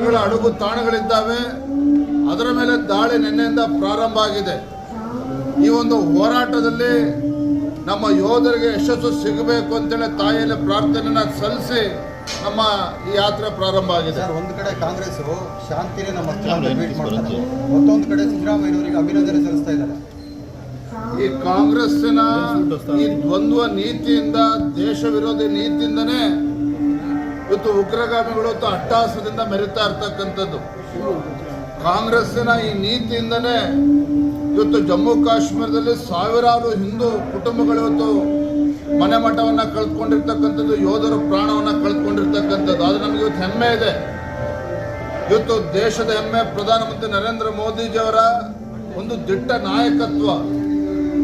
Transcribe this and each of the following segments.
ಅಡುಗು ತಾಣಗಳಿದ್ದಾವೆ. ಅದರ ಮೇಲೆ ದಾಳಿ ನಿನ್ನೆಯಿಂದ ಪ್ರಾರಂಭ ಆಗಿದೆ. ಈ ಒಂದು ಹೋರಾಟದಲ್ಲಿ ನಮ್ಮ ಯೋಧರಿಗೆ ಯಶಸ್ಸು ಸಿಗಬೇಕು ಅಂತೇಳಿ ತಾಯಿಯಲ್ಲಿ ಪ್ರಾರ್ಥನೆಯನ್ನ ಸಲ್ಲಿಸಿ ನಮ್ಮ ಈ ಯಾತ್ರೆ ಪ್ರಾರಂಭ ಆಗಿದೆ. ಒಂದು ಕಡೆ ಕಾಂಗ್ರೆಸ್ ಶಾಂತಿನೇ ನಮ್ಮ ಟ್ವೀಟ್ ಮಾಡ್ತಾರೆ, ಮತ್ತೊಂದು ಕಡೆ ಸಿದ್ದರಾಮಯ್ಯನವರಿಗೆ ಅಭಿನಂದನೆ ಸಲ್ಲಿಸ್ತಾ ಇದ್ದಾರೆ. ಈ ಕಾಂಗ್ರೆಸ್ಸಿನ ಈ ದ್ವಂದ್ವ ನೀತಿಯಿಂದ, ದೇಶ ವಿರೋಧಿ ನೀತಿಯಿಂದನೇ ಇವತ್ತು ಉಗ್ರಗಾಮಿಗಳು ಅಟ್ಟಹಾಸದಿಂದ ಮೆರಿತಾ ಇರ್ತಕ್ಕಂಥದ್ದು. ಕಾಂಗ್ರೆಸ್ಸಿನ ಈ ನೀತಿಯಿಂದನೇ ಇವತ್ತು ಜಮ್ಮು ಕಾಶ್ಮೀರದಲ್ಲಿ ಸಾವಿರಾರು ಹಿಂದೂ ಕುಟುಂಬಗಳು ಇವತ್ತು ಮನೆ ಮಠವನ್ನ ಕಳ್ಕೊಂಡಿರ್ತಕ್ಕಂಥದ್ದು, ಯೋಧರು ಪ್ರಾಣವನ್ನ ಕಳ್ಕೊಂಡಿರ್ತಕ್ಕಂಥದ್ದು. ಅದು ನಮಗೆ ಇವತ್ತು ಹೆಮ್ಮೆ ಇದೆ. ಇವತ್ತು ದೇಶದ ಹೆಮ್ಮೆ ಪ್ರಧಾನಮಂತ್ರಿ ನರೇಂದ್ರ ಮೋದಿಜಿಯವರ ಒಂದು ದಿಟ್ಟ ನಾಯಕತ್ವ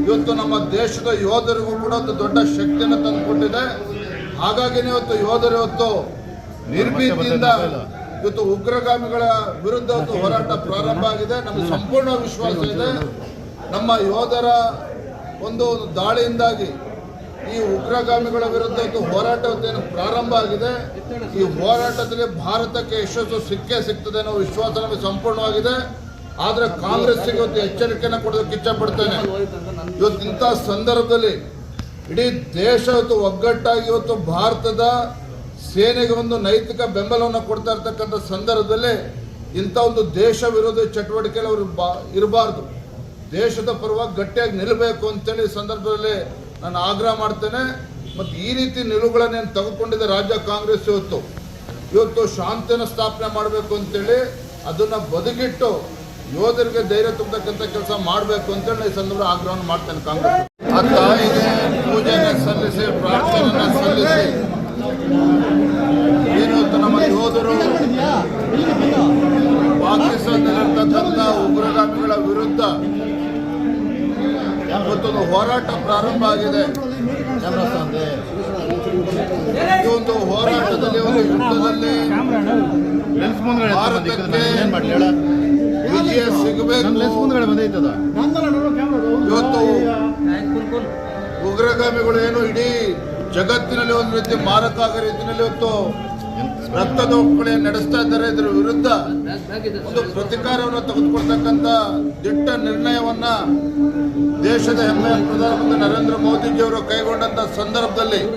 ಇವತ್ತು ನಮ್ಮ ದೇಶದ ಯೋಧರಿಗೂ ಕೂಡ ಒಂದು ದೊಡ್ಡ ಶಕ್ತಿಯನ್ನು ತಂದುಕೊಟ್ಟಿದೆ. ಹಾಗಾಗಿ ಇವತ್ತು ಯೋಧರು ಇವತ್ತು ನಿರ್ಭೀತಿಯಿಂದ ಇವತ್ತು ಉಗ್ರಗಾಮಿಗಳ ವಿರುದ್ಧ ಹೋರಾಟ ಪ್ರಾರಂಭ ಆಗಿದೆ. ನಮಗೆ ಸಂಪೂರ್ಣ ವಿಶ್ವಾಸ ಇದೆ, ನಮ್ಮ ಯೋಧರ ಒಂದು ದಾಳಿಯಿಂದಾಗಿ ಈ ಉಗ್ರಗಾಮಿಗಳ ವಿರುದ್ಧ ಹೋರಾಟ ಪ್ರಾರಂಭ ಆಗಿದೆ. ಈ ಹೋರಾಟದಲ್ಲಿ ಭಾರತಕ್ಕೆ ಯಶಸ್ಸು ಸಿಗ್ತದೆ ಅನ್ನೋ ವಿಶ್ವಾಸ ನಮಗೆ ಸಂಪೂರ್ಣವಾಗಿದೆ. ಆದರೆ ಕಾಂಗ್ರೆಸ್ಗೆ ಇವತ್ತು ಎಚ್ಚರಿಕೆಯನ್ನು ಕೊಡೋದಕ್ಕೆ ಇಚ್ಛಪಡ್ತೇನೆ. ಇವತ್ತು ಇಂಥ ಸಂದರ್ಭದಲ್ಲಿ ಇಡೀ ದೇಶ ಇವತ್ತು ಒಗ್ಗಟ್ಟಾಗಿ ಇವತ್ತು ಭಾರತದ ಸೇನೆಗೆ ಒಂದು ನೈತಿಕ ಬೆಂಬಲವನ್ನು ಕೊಡ್ತಾ ಇರ್ತಕ್ಕಂಥ ಸಂದರ್ಭದಲ್ಲಿ ಇಂಥ ಒಂದು ದೇಶ ವಿರೋಧಿ ಚಟುವಟಿಕೆಯಲ್ಲಿ ಅವರು ಇರಬಾರ್ದು. ದೇಶದ ಪರವಾಗಿ ಗಟ್ಟಿಯಾಗಿ ನಿಲ್ಲಬೇಕು ಅಂತೇಳಿ ಈ ಸಂದರ್ಭದಲ್ಲಿ ನಾನು ಆಗ್ರಹ ಮಾಡ್ತೇನೆ. ಮತ್ತು ಈ ರೀತಿ ನಿಲುವುಗಳನ್ನೇನು ತೆಗೆದುಕೊಂಡಿದೆ ರಾಜ್ಯ ಕಾಂಗ್ರೆಸ್ ಇವತ್ತು ಶಾಂತಿಯನ್ನು ಸ್ಥಾಪನೆ ಮಾಡಬೇಕು ಅಂತೇಳಿ ಅದನ್ನು ಬದಿಗಿಟ್ಟು ಯೋಧರಿಗೆ ಧೈರ್ಯ ತುಂಬತಕ್ಕಂಥ ಕೆಲಸ ಮಾಡಬೇಕು ಅಂತೇಳಿ ಈ ಸಂದರ್ಭ ಆಗ್ರಹವನ್ನು ಮಾಡ್ತೇನೆ. ಕಾಂಗ್ರೆಸ್ ಆ ತಾಯಿಗೆ ಪೂಜೆಯನ್ನು ಸಲ್ಲಿಸಿ, ಪ್ರಾರ್ಥನೆಯನ್ನು ಸಲ್ಲಿಸಿ, ಇವತ್ತು ನಮ್ಮ ಯೋಧರು ಪಾಕಿಸ್ತಾನದಲ್ಲಿರ್ತಕ್ಕಂಥ ಉಗ್ರಗಾಮಿಗಳ ವಿರುದ್ಧ ಇವತ್ತೊಂದು ಹೋರಾಟ ಪ್ರಾರಂಭ ಆಗಿದೆ. ಈ ಒಂದು ಹೋರಾಟದಲ್ಲಿ, ಒಂದು ಯುದ್ಧದಲ್ಲಿ ಭಾರತಕ್ಕೆ ವಿಜಯ ಸಿಗಬೇಕು. ಇವತ್ತು ಉಗ್ರಗಾಮಿಗಳು ಏನು ಇಡೀ ಜಗತ್ತಿನಲ್ಲಿ ಒಂದು ರೀತಿ ಮಾರಕ ಆಗೋ ರೀತಿಯಲ್ಲಿ ಇವತ್ತು ರಕ್ತದೋಪುಗಳೇ ನಡೆಸ್ತಾ ಇದ್ದಾರೆ. ಇದರ ವಿರುದ್ಧ ಒಂದು ಪ್ರತಿಕಾರವನ್ನು ತೆಗೆದುಕೊಳ್ತಕ್ಕಂಥ ದಿಟ್ಟ ನಿರ್ಣಯವನ್ನ ದೇಶದ ಹೆಮ್ಮೆಯ ಪ್ರಧಾನಮಂತ್ರಿ ನರೇಂದ್ರ ಮೋದಿಜಿಯವರು ಕೈಗೊಂಡಂತ ಸಂದರ್ಭದಲ್ಲಿ